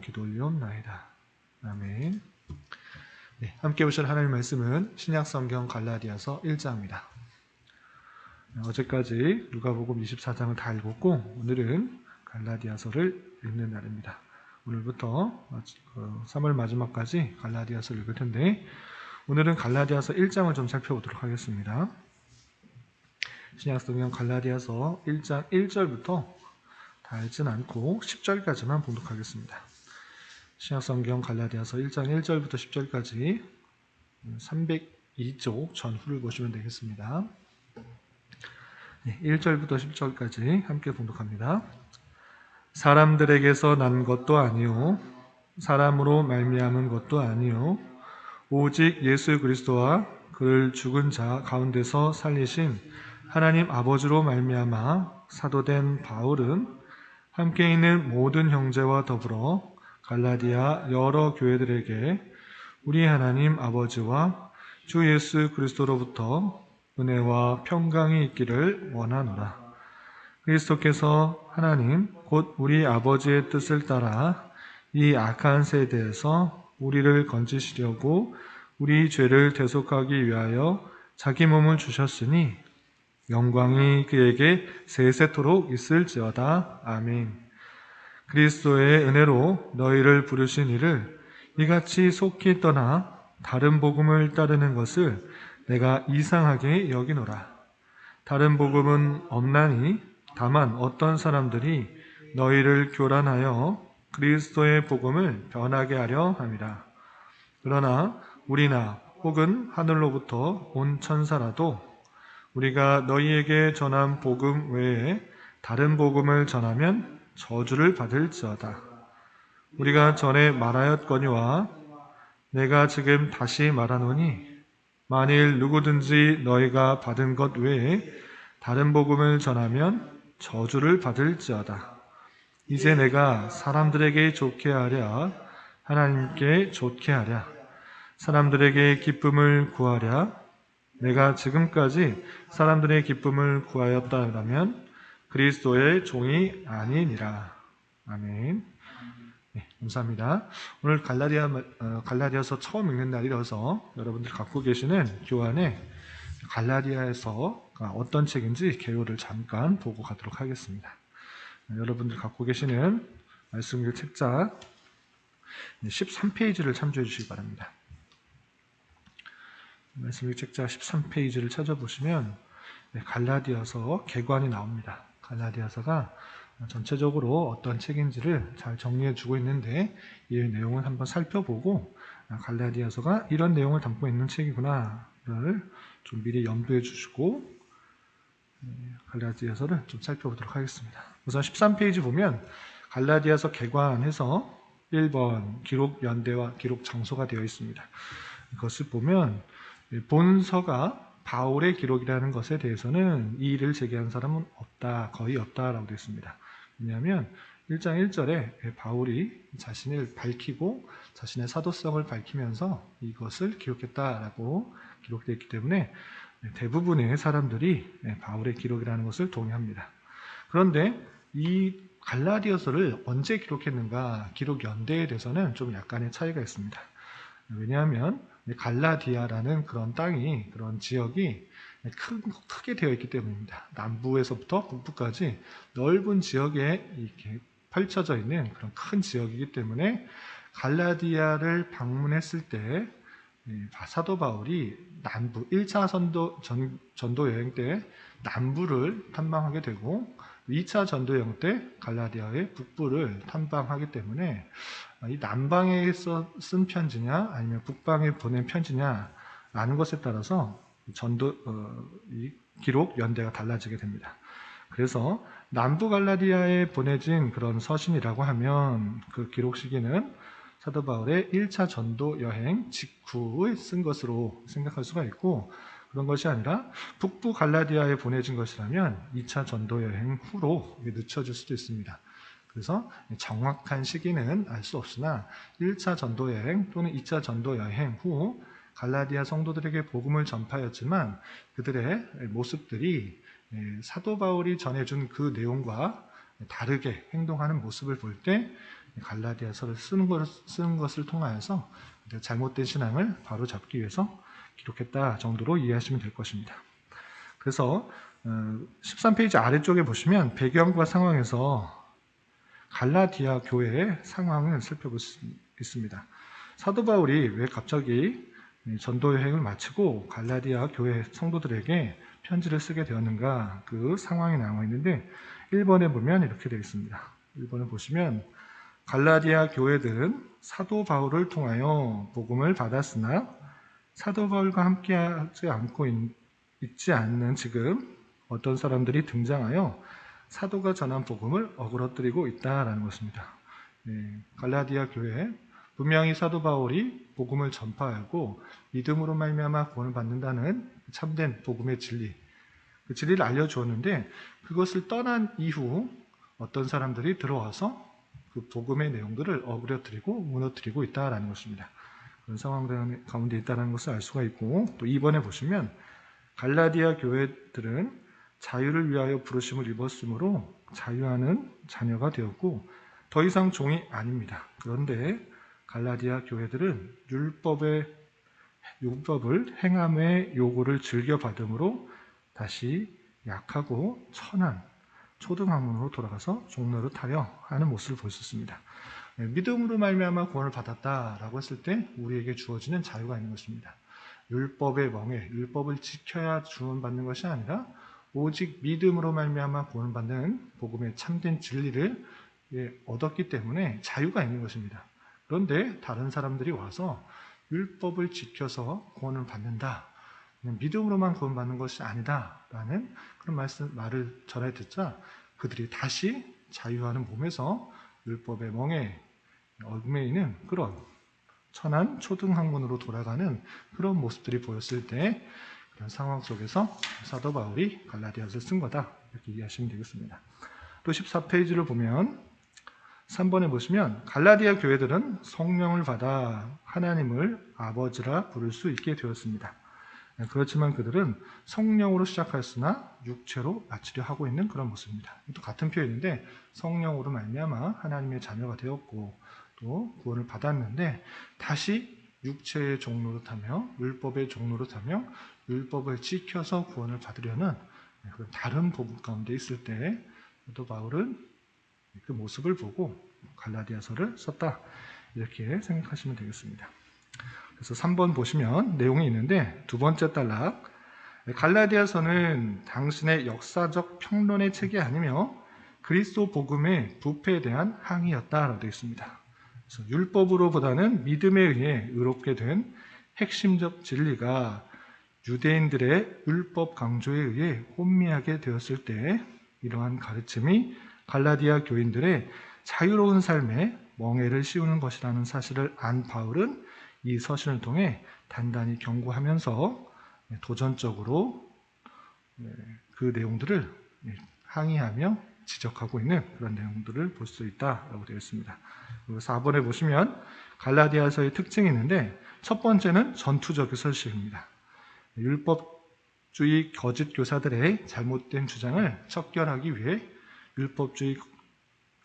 기도 올리옵나이다. 아멘. 네, 함께 보실 하나님의 말씀은 신약성경 갈라디아서 1장입니다. 어제까지 누가복음 24장을 다 읽었고 오늘은 갈라디아서를 읽는 날입니다. 오늘부터 3월 마지막까지 갈라디아서를 읽을 텐데 오늘은 갈라디아서 1장을 좀 살펴보도록 하겠습니다. 신약성경 갈라디아서 1장 1절부터 다 읽진 않고 10절까지만 봉독하겠습니다. 신약성경 갈라디아서 1장 1절부터 10절까지 302쪽 전후를 보시면 되겠습니다. 1절부터 10절까지 함께 봉독합니다. 사람들에게서 난 것도 아니요 사람으로 말미암은 것도 아니요 오직 예수 그리스도와 그를 죽은 자 가운데서 살리신 하나님 아버지로 말미암아 사도된 바울은 함께 있는 모든 형제와 더불어 갈라디아 여러 교회들에게 우리 하나님 아버지와 주 예수 그리스도로부터 은혜와 평강이 있기를 원하노라. 그리스도께서 하나님 곧 우리 아버지의 뜻을 따라 이 악한 세대에서 우리를 건지시려고 우리 죄를 대속하기 위하여 자기 몸을 주셨으니 영광이 그에게 세세토록 있을지어다. 아멘. 그리스도의 은혜로 너희를 부르신 이를 이같이 속히 떠나 다른 복음을 따르는 것을 내가 이상하게 여기노라. 다른 복음은 없나니 다만 어떤 사람들이 너희를 교란하여 그리스도의 복음을 변하게 하려 함이라. 그러나 우리나 혹은 하늘로부터 온 천사라도 우리가 너희에게 전한 복음 외에 다른 복음을 전하면 저주를 받을지어다. 우리가 전에 말하였거니와 내가 지금 다시 말하노니 만일 누구든지 너희가 받은 것 외에 다른 복음을 전하면 저주를 받을지어다. 이제 내가 사람들에게 좋게 하랴 하나님께 좋게 하랴 사람들에게 기쁨을 구하랴 내가 지금까지 사람들의 기쁨을 구하였다면 그리스도의 종이 아니니라. 아멘. 네, 감사합니다. 오늘 갈라디아서 처음 읽는 날이라서 여러분들 갖고 계시는 교환에 갈라디아에서가 어떤 책인지 개요를 잠깐 보고 가도록 하겠습니다. 여러분들 갖고 계시는 말씀길 책자 13페이지를 참조해 주시기 바랍니다. 말씀길 책자 13페이지를 찾아보시면 갈라디아서 개관이 나옵니다. 갈라디아서가 전체적으로 어떤 책인지를 잘 정리해 주고 있는데 이 내용을 한번 살펴보고 갈라디아서가 이런 내용을 담고 있는 책이구나를 좀 미리 염두해 주시고 갈라디아서를 좀 살펴보도록 하겠습니다. 우선 13페이지 보면 갈라디아서 개관해서 1번 기록 연대와 기록 장소가 되어 있습니다. 이것을 보면 본서가 바울의 기록이라는 것에 대해서는 이의를 제기한 사람은 없다, 거의 없다라고 되어 있습니다. 왜냐하면 1장 1절에 바울이 자신을 밝히고 자신의 사도성을 밝히면서 이것을 기록했다라고 기록되어 있기 때문에 대부분의 사람들이 바울의 기록이라는 것을 동의합니다. 그런데 이 갈라디아서를 언제 기록했는가 기록 연대에 대해서는 좀 약간의 차이가 있습니다. 왜냐하면 갈라디아라는 그런 땅이, 그런 지역이 크게 되어 있기 때문입니다. 남부에서부터 북부까지 넓은 지역에 이렇게 펼쳐져 있는 그런 큰 지역이기 때문에 갈라디아를 방문했을 때 사도 바울이 남부 1차 전도 여행 때 남부를 탐방하게 되고 2차 전도 여행 때 갈라디아의 북부를 탐방하기 때문에 이 남방에서 쓴 편지냐 아니면 북방에 보낸 편지냐 라는 것에 따라서 이 기록 연대가 달라지게 됩니다. 그래서 남부 갈라디아에 보내진 그런 서신이라고 하면 그 기록 시기는 사도 바울의 1차 전도 여행 직후에 쓴 것으로 생각할 수가 있고 그런 것이 아니라 북부 갈라디아에 보내진 것이라면 2차 전도 여행 후로 늦춰질 수도 있습니다. 그래서 정확한 시기는 알 수 없으나 1차 전도 여행 또는 2차 전도 여행 후 갈라디아 성도들에게 복음을 전파했지만 그들의 모습들이 사도 바울이 전해준 그 내용과 다르게 행동하는 모습을 볼 때 갈라디아서를 쓰는 것을 통하여서 잘못된 신앙을 바로잡기 위해서 기록했다 정도로 이해하시면 될 것입니다. 그래서 13페이지 아래쪽에 보시면 배경과 상황에서 갈라디아 교회의 상황을 살펴볼 수 있습니다. 사도 바울이 왜 갑자기 전도 여행을 마치고 갈라디아 교회 성도들에게 편지를 쓰게 되었는가, 그 상황이 나와 있는데 1번에 보면 이렇게 되어 있습니다. 1번을 보시면 갈라디아 교회들은 사도 바울을 통하여 복음을 받았으나 사도 바울과 함께하지 않고 있지 않는 지금 어떤 사람들이 등장하여 사도가 전한 복음을 어그러뜨리고 있다라는 것입니다. 갈라디아 교회 분명히 사도 바울이 복음을 전파하고 믿음으로 말미암아 구원을 받는다는 참된 복음의 진리, 그 진리를 알려주었는데 그것을 떠난 이후 어떤 사람들이 들어와서 그 복음의 내용들을 어그러뜨리고 무너뜨리고 있다라는 것입니다. 그런 상황 가운데 있다는 것을 알 수가 있고, 또 2번에 보시면 갈라디아 교회들은 자유를 위하여 부르심을 입었으므로 자유하는 자녀가 되었고 더 이상 종이 아닙니다. 그런데 갈라디아 교회들은 율법을 행함의 요구를 즐겨받음으로 다시 약하고 천한 초등학문으로 돌아가서 종로를 타려 하는 모습을 볼 수 있습니다. 믿음으로 말미암아 구원을 받았다라고 했을 때 우리에게 주어지는 자유가 있는 것입니다. 율법의 멍에 율법을 지켜야 구원받는 것이 아니라 오직 믿음으로 말미암아 구원을 받는 복음의 참된 진리를 얻었기 때문에 자유가 있는 것입니다. 그런데 다른 사람들이 와서 율법을 지켜서 구원을 받는다, 믿음으로만 구원받는 것이 아니다라는 그런 말을 전해 듣자 그들이 다시 자유하는 몸에서 율법의 멍에 얽매이는 그런 천한 초등학문으로 돌아가는 그런 모습들이 보였을 때 그런 상황 속에서 사도 바울이 갈라디아서를 쓴 거다, 이렇게 이해하시면 되겠습니다. 또 14페이지를 보면 3번에 보시면 갈라디아 교회들은 성령을 받아 하나님을 아버지라 부를 수 있게 되었습니다. 그렇지만 그들은 성령으로 시작하였으나 육체로 마치려 하고 있는 그런 모습입니다. 또 같은 표현인데 성령으로 말미암아 하나님의 자녀가 되었고 또 구원을 받았는데 다시 육체의 종로로 타며 율법의 종로로 타며 율법을 지켜서 구원을 받으려는 그런 다른 복음 가운데 있을 때 또 바울은 그 모습을 보고 갈라디아서를 썼다, 이렇게 생각하시면 되겠습니다. 그래서 3번 보시면 내용이 있는데 두 번째 단락, 갈라디아서는 당신의 역사적 평론의 책이 아니며 그리스도 복음의 부패에 대한 항의였다라고 되어 있습니다. 그래서 율법으로보다는 믿음에 의해 의롭게 된 핵심적 진리가 유대인들의 율법 강조에 의해 혼미하게 되었을 때 이러한 가르침이 갈라디아 교인들의 자유로운 삶에 멍해를 씌우는 것이라는 사실을 안 바울은 이 서신을 통해 단단히 경고하면서 도전적으로 그 내용들을 항의하며 지적하고 있는 그런 내용들을 볼 수 있다라고 되어 있습니다. 그리고 4번에 보시면 갈라디아서의 특징이 있는데 첫 번째는 전투적 서신입니다. 율법주의 거짓 교사들의 잘못된 주장을 척결하기 위해 율법주의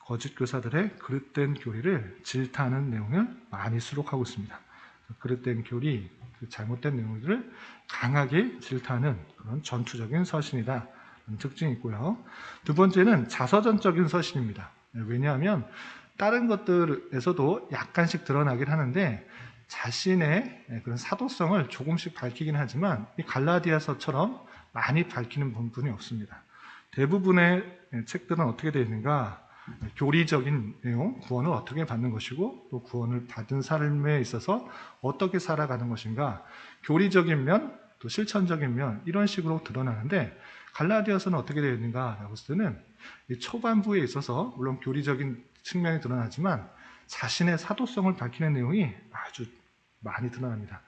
거짓 교사들의 그릇된 교리를 질타하는 내용을 많이 수록하고 있습니다. 그릇된 교리, 잘못된 내용들을 강하게 질타하는 그런 전투적인 서신이다, 그런 특징이 있고요. 두 번째는 자서전적인 서신입니다. 왜냐하면 다른 것들에서도 약간씩 드러나긴 하는데 자신의 그런 사도성을 조금씩 밝히긴 하지만 이 갈라디아서처럼 많이 밝히는 부분이 없습니다. 대부분의 책들은 어떻게 되어 있는가? 교리적인 내용, 구원을 어떻게 받는 것이고 또 구원을 받은 삶에 있어서 어떻게 살아가는 것인가, 교리적인 면, 또 실천적인 면, 이런 식으로 드러나는데 갈라디아서는 어떻게 되어 있는가 라고 했을 때는 초반부에 있어서 물론 교리적인 측면이 드러나지만 자신의 사도성을 밝히는 내용이 아주 많이 드러납니다.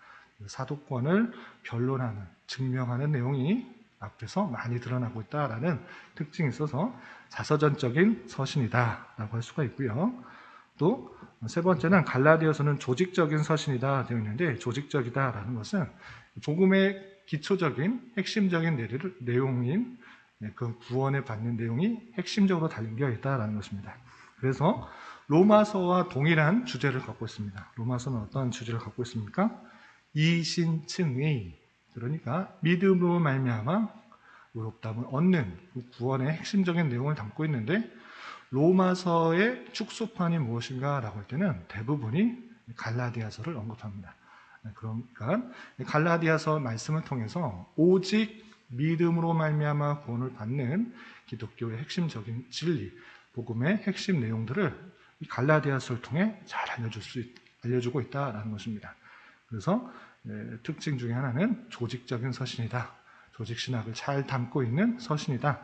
사도권을 변론하는, 증명하는 내용이 앞에서 많이 드러나고 있다라는 특징이 있어서 자서전적인 서신이다라고 할 수가 있고요. 또 세 번째는 갈라디아서는 조직적인 서신이다 되어 있는데 조직적이다라는 것은 복음의 기초적인 핵심적인 내용인 그 구원을 받는 내용이 핵심적으로 담겨 있다는 것입니다. 그래서 로마서와 동일한 주제를 갖고 있습니다. 로마서는 어떤 주제를 갖고 있습니까? 이신층의, 그러니까 믿음으로 말미암아 의롭다함을 얻는 그 구원의 핵심적인 내용을 담고 있는데, 로마서의 축소판이 무엇인가 라고 할 때는 대부분이 갈라디아서를 언급합니다. 그러니까 갈라디아서 말씀을 통해서 오직 믿음으로 말미암아 구원을 받는 기독교의 핵심적인 진리, 복음의 핵심 내용들을 갈라디아서를 통해 잘 알려주고 있다는 것입니다. 그래서 특징 중에 하나는 조직적인 서신이다. 조직신학을 잘 담고 있는 서신이다.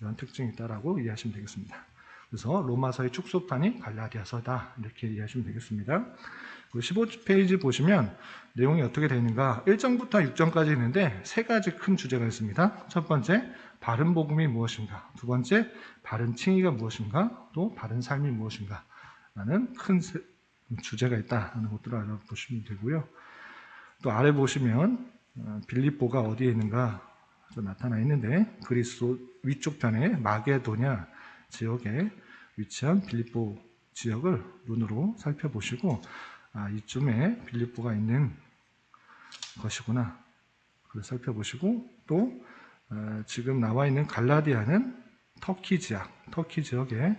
이런 특징이 있다라고 이해하시면 되겠습니다. 그래서 로마서의 축소판이 갈라디아서다. 이렇게 이해하시면 되겠습니다. 15페이지 보시면 내용이 어떻게 되어 있는가? 1장부터 6장까지 있는데 세 가지 큰 주제가 있습니다. 첫 번째, 바른 복음이 무엇인가? 두 번째, 바른 칭의가 무엇인가? 또 바른 삶이 무엇인가? 라는 큰 주제가 있다는 것들을 알아보시면 되고요. 또 아래 보시면 빌립보가 어디에 있는가 나타나 있는데, 그리스 위쪽 편에 마게도냐 지역에 위치한 빌립보 지역을 눈으로 살펴보시고, 이쯤에 빌립보가 있는 것이구나. 그걸 살펴보시고, 또 지금 나와 있는 갈라디아는 터키 지역에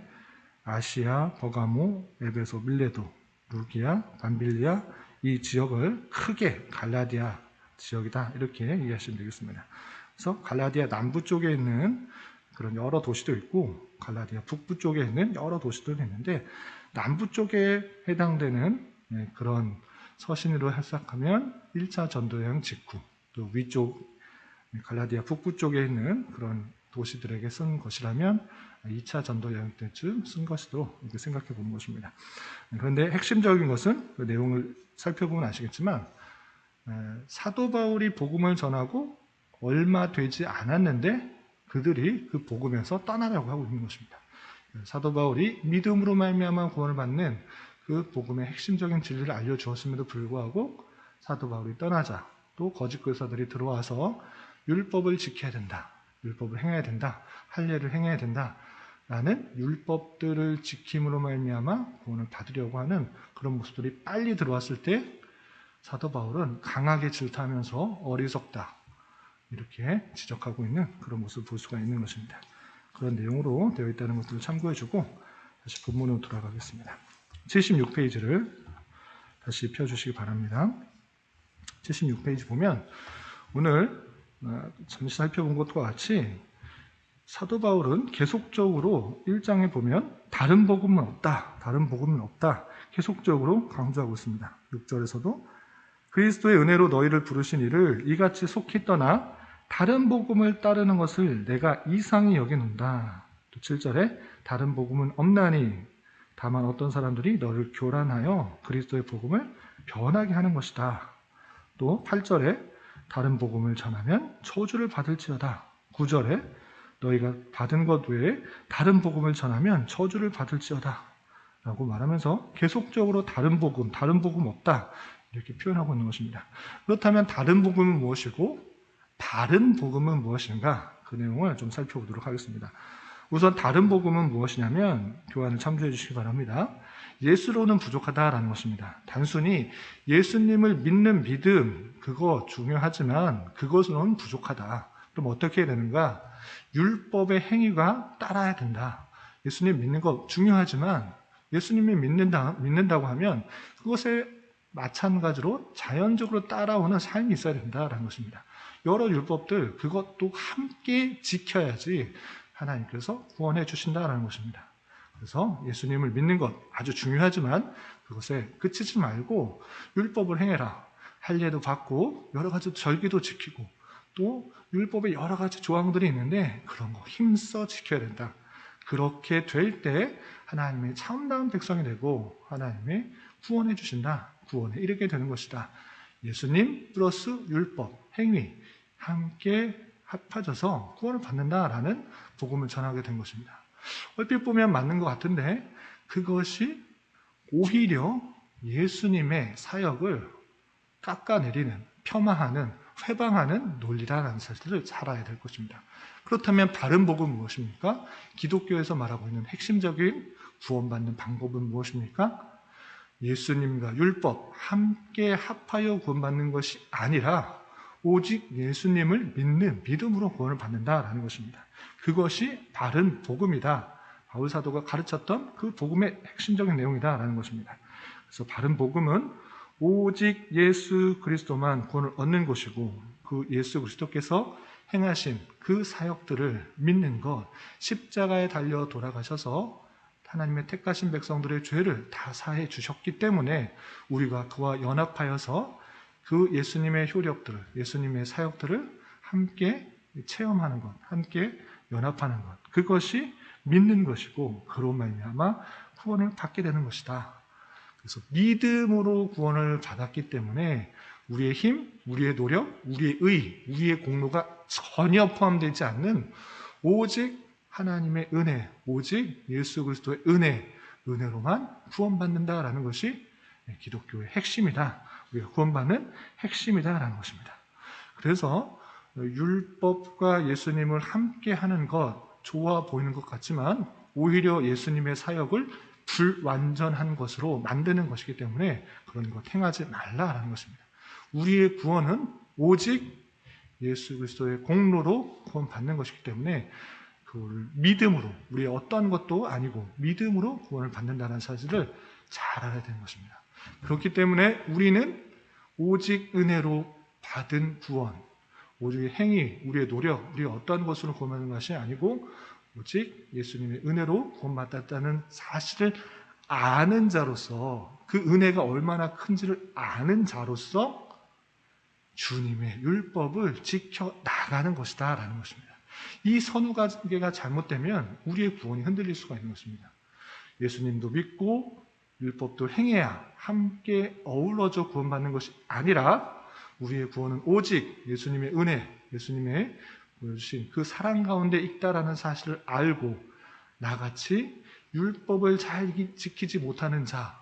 아시아, 버가모, 에베소, 밀레도, 루기아, 밤빌리아 이 지역을 크게 갈라디아 지역이다. 이렇게 이해하시면 되겠습니다. 그래서 갈라디아 남부 쪽에 있는 그런 여러 도시도 있고, 갈라디아 북부 쪽에 있는 여러 도시도 있는데, 남부 쪽에 해당되는 그런 서신으로 해석하면 1차 전도여행 직후, 또 위쪽 갈라디아 북부 쪽에 있는 그런 도시들에게 쓴 것이라면 2차 전도여행 때쯤 쓴 것으로 이렇게 생각해 보는 것입니다. 그런데 핵심적인 것은 그 내용을 살펴보면 아시겠지만, 사도 바울이 복음을 전하고 얼마 되지 않았는데 그들이 그 복음에서 떠나려고 하고 있는 것입니다. 사도 바울이 믿음으로 말미암아 구원을 받는 그 복음의 핵심적인 진리를 알려주었음에도 불구하고 사도 바울이 떠나자 또 거짓 교사들이 들어와서 율법을 지켜야 된다, 율법을 행해야 된다, 할례를 행해야 된다 라는 율법들을 지킴으로 말미암아 구원을 받으려고 하는 그런 모습들이 빨리 들어왔을 때 사도 바울은 강하게 질타하면서 어리석다 이렇게 지적하고 있는 그런 모습을 볼 수가 있는 것입니다. 그런 내용으로 되어 있다는 것들을 참고해주고 다시 본문으로 돌아가겠습니다. 76페이지를 다시 펴주시기 바랍니다. 76페이지 보면 오늘 잠시 살펴본 것과 같이 사도 바울은 계속적으로 1장에 보면 다른 복음은 없다 계속적으로 강조하고 있습니다. 6절에서도 그리스도의 은혜로 너희를 부르신 이를 이같이 속히 떠나 다른 복음을 따르는 것을 내가 이상히 여기는다. 또 7절에 다른 복음은 없나니 다만 어떤 사람들이 너를 교란하여 그리스도의 복음을 변하게 하는 것이다. 또 8절에 다른 복음을 전하면 저주를 받을지어다. 9절에 너희가 받은 것 외에 다른 복음을 전하면 저주를 받을지어다 라고 말하면서 계속적으로 다른 복음 없다 이렇게 표현하고 있는 것입니다. 그렇다면 다른 복음은 무엇이고 바른 복음은 무엇인가? 그 내용을 좀 살펴보도록 하겠습니다. 우선 다른 복음은 무엇이냐면 교환을 참조해 주시기 바랍니다. 예수로는 부족하다라는 것입니다. 단순히 예수님을 믿는 믿음 그거 중요하지만 그것으로는 부족하다. 그럼 어떻게 해야 되는가? 율법의 행위가 따라야 된다. 예수님 믿는 거 중요하지만 예수님이 믿는다고 하면 그것에 마찬가지로 자연적으로 따라오는 삶이 있어야 된다라는 것입니다. 여러 율법들 그것도 함께 지켜야지 하나님께서 구원해 주신다라는 것입니다. 그래서 예수님을 믿는 것 아주 중요하지만 그것에 그치지 말고 율법을 행해라. 할례도 받고 여러 가지 절기도 지키고 또 율법에 여러 가지 조항들이 있는데 그런 거 힘써 지켜야 된다. 그렇게 될 때 하나님의 참다운 백성이 되고 하나님의 구원해 주신다. 구원에 이르게 되는 것이다. 예수님 플러스 율법, 행위 함께 합쳐져서 구원을 받는다라는 복음을 전하게 된 것입니다. 얼핏 보면 맞는 것 같은데 그것이 오히려 예수님의 사역을 깎아내리는, 폄하하는, 회방하는 논리라는 사실을 잘 알아야 될 것입니다. 그렇다면 바른 복음은 무엇입니까? 기독교에서 말하고 있는 핵심적인 구원받는 방법은 무엇입니까? 예수님과 율법 함께 합하여 구원받는 것이 아니라 오직 예수님을 믿는 믿음으로 구원을 받는다라는 것입니다. 그것이 바른 복음이다. 바울 사도가 가르쳤던 그 복음의 핵심적인 내용이다라는 것입니다. 그래서 바른 복음은 오직 예수 그리스도만 구원을 얻는 것이고 그 예수 그리스도께서 행하신 그 사역들을 믿는 것, 십자가에 달려 돌아가셔서 하나님의 택하신 백성들의 죄를 다 사해 주셨기 때문에 우리가 그와 연합하여서 그 예수님의 효력들을, 예수님의 사역들을 함께 체험하는 것, 함께 연합하는 것, 그것이 믿는 것이고 그로 말미암아 구원을 받게 되는 것이다. 그래서 믿음으로 구원을 받았기 때문에 우리의 힘, 우리의 노력, 우리의 의, 우리의 공로가 전혀 포함되지 않는 오직 하나님의 은혜, 오직 예수 그리스도의 은혜로만 구원받는다라는 것이 기독교의 핵심이다. 우리가 구원받는 핵심이다라는 것입니다. 그래서 율법과 예수님을 함께 하는 것, 좋아 보이는 것 같지만 오히려 예수님의 사역을 불완전한 것으로 만드는 것이기 때문에 그런 것 행하지 말라라는 것입니다. 우리의 구원은 오직 예수 그리스도의 공로로 구원받는 것이기 때문에 그걸 믿음으로, 우리의 어떠한 것도 아니고 믿음으로 구원을 받는다는 사실을 잘 알아야 되는 것입니다. 그렇기 때문에 우리는 오직 은혜로 받은 구원, 오직 행위, 우리의 노력, 우리의 어떠한 것으로 구원받는 것이 아니고 오직 예수님의 은혜로 구원받았다는 사실을 아는 자로서, 그 은혜가 얼마나 큰지를 아는 자로서 주님의 율법을 지켜 나가는 것이다 라는 것입니다. 이 선후관계가 잘못되면 우리의 구원이 흔들릴 수가 있는 것입니다. 예수님도 믿고 율법도 행해야 함께 어우러져 구원받는 것이 아니라 우리의 구원은 오직 예수님의 은혜, 예수님의 보여주신 그 사랑 가운데 있다라는 사실을 알고 나같이 율법을 잘 지키지 못하는 자,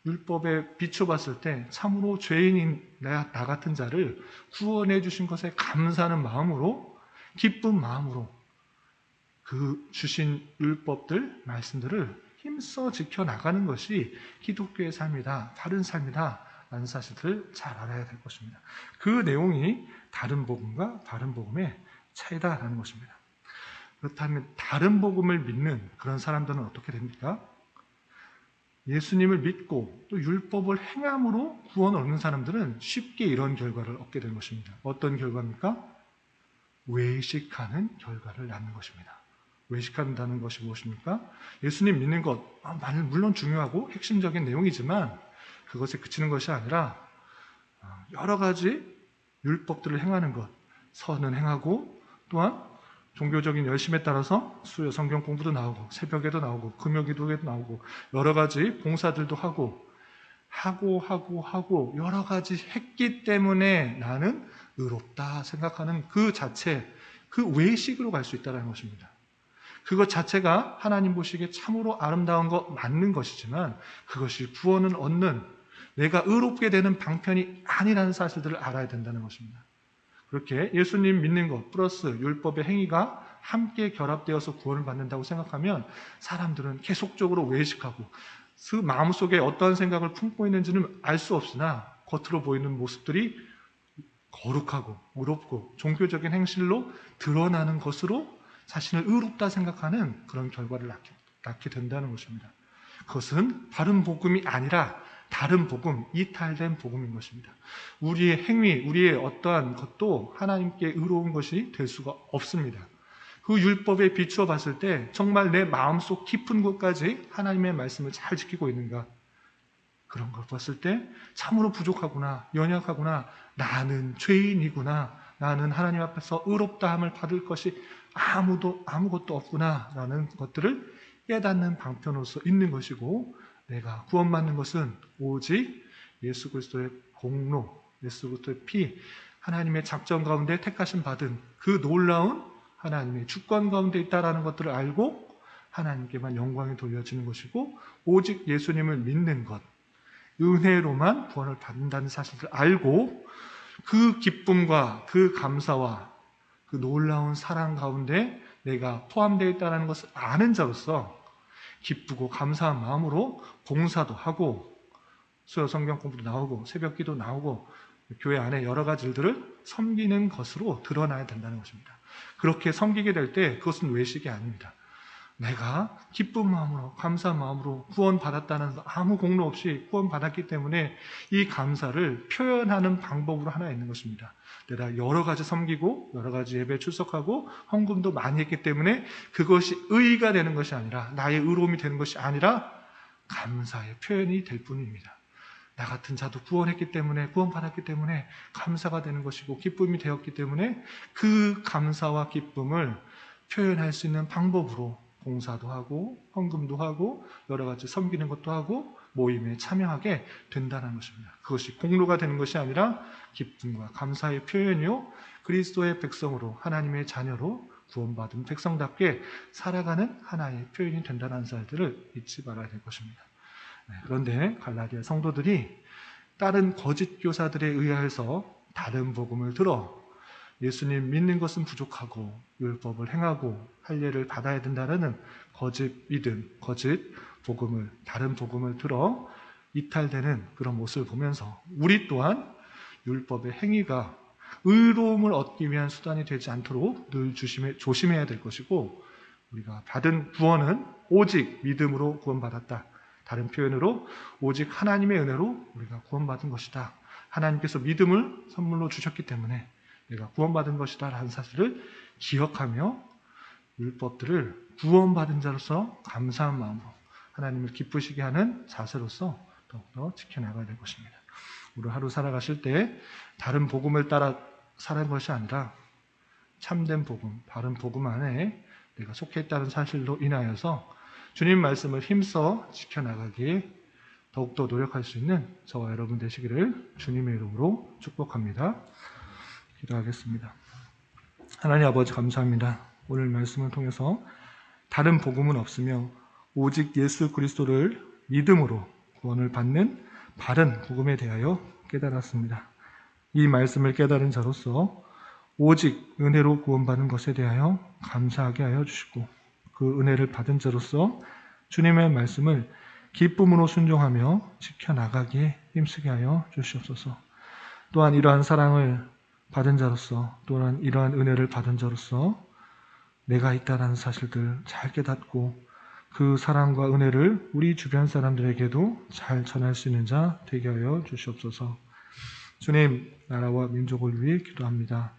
율법에 비춰봤을 때 참으로 죄인인 나 같은 자를 구원해 주신 것에 감사하는 마음으로, 기쁜 마음으로 그 주신 율법들, 말씀들을 힘써 지켜나가는 것이 기독교의 삶이다, 바른 삶이다 라는 사실을 잘 알아야 될 것입니다. 그 내용이 다른 복음과 바른 복음의 차이다라는 것입니다. 그렇다면 다른 복음을 믿는 그런 사람들은 어떻게 됩니까? 예수님을 믿고 또 율법을 행함으로 구원을 얻는 사람들은 쉽게 이런 결과를 얻게 되는 것입니다. 어떤 결과입니까? 외식하는 결과를 낳는 것입니다. 외식한다는 것이 무엇입니까? 예수님 믿는 것, 물론 중요하고 핵심적인 내용이지만 그것에 그치는 것이 아니라 여러 가지 율법들을 행하는 것, 선은 행하고 또한 종교적인 열심에 따라서 수요 성경 공부도 나오고 새벽에도 나오고 금요기도에도 나오고 여러 가지 봉사들도 하고 여러 가지 했기 때문에 나는 의롭다 생각하는 그 자체, 그 외식으로 갈 수 있다는 것입니다. 그것 자체가 하나님 보시기에 참으로 아름다운 것 맞는 것이지만 그것이 구원을 얻는, 내가 의롭게 되는 방편이 아니라는 사실들을 알아야 된다는 것입니다. 그렇게 예수님 믿는 것 플러스 율법의 행위가 함께 결합되어서 구원을 받는다고 생각하면 사람들은 계속적으로 외식하고 그 마음속에 어떠한 생각을 품고 있는지는 알 수 없으나 겉으로 보이는 모습들이 거룩하고 의롭고 종교적인 행실로 드러나는 것으로 자신을 의롭다 생각하는 그런 결과를 낳게 된다는 것입니다. 그것은 바른 복음이 아니라 다른 복음, 이탈된 복음인 것입니다. 우리의 행위, 우리의 어떠한 것도 하나님께 의로운 것이 될 수가 없습니다. 그 율법에 비추어 봤을 때 정말 내 마음속 깊은 곳까지 하나님의 말씀을 잘 지키고 있는가? 그런 걸 봤을 때 참으로 부족하구나, 연약하구나, 나는 죄인이구나, 나는 하나님 앞에서 의롭다함을 받을 것이 아무것도 없구나 라는 것들을 깨닫는 방편으로서 있는 것이고, 내가 구원받는 것은 오직 예수 그리스도의 공로, 예수 그리스도의 피, 하나님의 작전 가운데 택하심 받은 그 놀라운 하나님의 주권 가운데 있다라는 것들을 알고 하나님께만 영광이 돌려지는 것이고, 오직 예수님을 믿는 것, 은혜로만 구원을 받는다는 사실을 알고 그 기쁨과 그 감사와 그 놀라운 사랑 가운데 내가 포함되어 있다는 것을 아는 자로서 기쁘고 감사한 마음으로 봉사도 하고 수요 성경 공부도 나오고 새벽 기도 나오고 교회 안에 여러 가지 일들을 섬기는 것으로 드러나야 된다는 것입니다. 그렇게 섬기게 될 때 그것은 외식이 아닙니다. 내가 기쁜 마음으로 감사한 마음으로 구원받았다는 아무 공로 없이 구원받았기 때문에 이 감사를 표현하는 방법으로 하나 있는 것입니다. 내가 여러 가지 섬기고 여러 가지 예배에 출석하고 헌금도 많이 했기 때문에 그것이 의의가 되는 것이 아니라 나의 의로움이 되는 것이 아니라 감사의 표현이 될 뿐입니다. 나 같은 자도 구원했기 때문에 구원받았기 때문에 감사가 되는 것이고 기쁨이 되었기 때문에 그 감사와 기쁨을 표현할 수 있는 방법으로 봉사도 하고 헌금도 하고 여러 가지 섬기는 것도 하고 모임에 참여하게 된다는 것입니다. 그것이 공로가 되는 것이 아니라 기쁨과 감사의 표현이요 그리스도의 백성으로 하나님의 자녀로 구원받은 백성답게 살아가는 하나의 표현이 된다는 사실들을 잊지 말아야 될 것입니다. 그런데 갈라디아 성도들이 다른 거짓 교사들에 의하여서 다른 복음을 들어 예수님 믿는 것은 부족하고 율법을 행하고 할례를 받아야 된다는 거짓 믿음, 거짓 복음을, 다른 복음을 들어 이탈되는 그런 모습을 보면서 우리 또한 율법의 행위가 의로움을 얻기 위한 수단이 되지 않도록 늘 조심해야 될 것이고 우리가 받은 구원은 오직 믿음으로 구원받았다. 다른 표현으로 오직 하나님의 은혜로 우리가 구원받은 것이다. 하나님께서 믿음을 선물로 주셨기 때문에 내가 구원받은 것이다 라는 사실을 기억하며 율법들을 구원받은 자로서 감사한 마음으로 하나님을 기쁘시게 하는 자세로서 더욱더 지켜나가야 될 것입니다. 우리 하루 살아가실 때 다른 복음을 따라 살아간 것이 아니라 참된 복음, 바른 복음 안에 내가 속해 있다는 사실로 인하여서 주님 말씀을 힘써 지켜나가기에 더욱더 노력할 수 있는 저와 여러분 되시기를 주님의 이름으로 축복합니다. 기도하겠습니다. 하나님 아버지 감사합니다. 오늘 말씀을 통해서 다른 복음은 없으며 오직 예수 그리스도를 믿음으로 구원을 받는 바른 복음에 대하여 깨달았습니다. 이 말씀을 깨달은 자로서 오직 은혜로 구원받는 것에 대하여 감사하게 하여 주시고 그 은혜를 받은 자로서 주님의 말씀을 기쁨으로 순종하며 지켜나가기에 힘쓰게 하여 주시옵소서. 또한 이러한 사랑을 받은 자로서 또한 이러한 은혜를 받은 자로서 내가 있다는 사실들 잘 깨닫고 그 사랑과 은혜를 우리 주변 사람들에게도 잘 전할 수 있는 자 되게 하여 주시옵소서. 주님, 나라와 민족을 위해 기도합니다.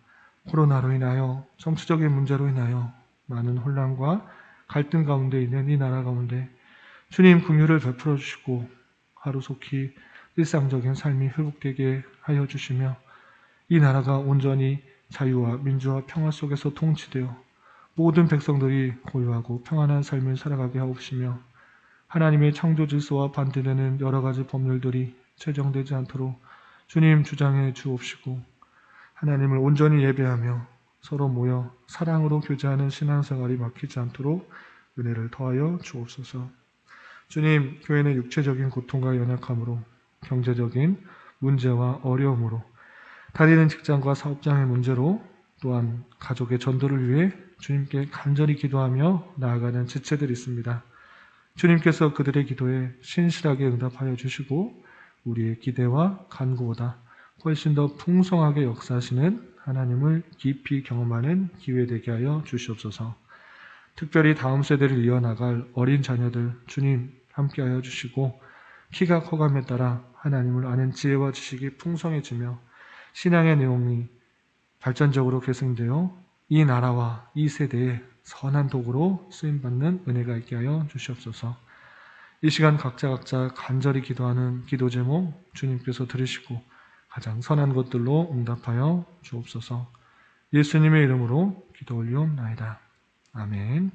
코로나로 인하여 정치적인 문제로 인하여 많은 혼란과 갈등 가운데 있는 이 나라 가운데 주님 긍휼을 베풀어 주시고 하루속히 일상적인 삶이 회복되게 하여 주시며 이 나라가 온전히 자유와 민주와 평화 속에서 통치되어 모든 백성들이 고요하고 평안한 삶을 살아가게 하옵시며 하나님의 창조 질서와 반대되는 여러 가지 법률들이 제정되지 않도록 주님 주장해 주옵시고 하나님을 온전히 예배하며 서로 모여 사랑으로 교제하는 신앙생활이 막히지 않도록 은혜를 더하여 주옵소서. 주님, 교회는 육체적인 고통과 연약함으로 경제적인 문제와 어려움으로 다니는 직장과 사업장의 문제로 또한 가족의 전도를 위해 주님께 간절히 기도하며 나아가는 지체들이 있습니다. 주님께서 그들의 기도에 신실하게 응답하여 주시고 우리의 기대와 간구보다 훨씬 더 풍성하게 역사하시는 하나님을 깊이 경험하는 기회 되게 하여 주시옵소서. 특별히 다음 세대를 이어나갈 어린 자녀들 주님 함께하여 주시고 키가 커감에 따라 하나님을 아는 지혜와 지식이 풍성해지며 신앙의 내용이 발전적으로 계승되어 이 나라와 이 세대에 선한 도구로 쓰임받는 은혜가 있게 하여 주시옵소서. 이 시간 각자 간절히 기도하는 기도 제목 주님께서 들으시고 가장 선한 것들로 응답하여 주옵소서. 예수님의 이름으로 기도 올리옵나이다. 아멘.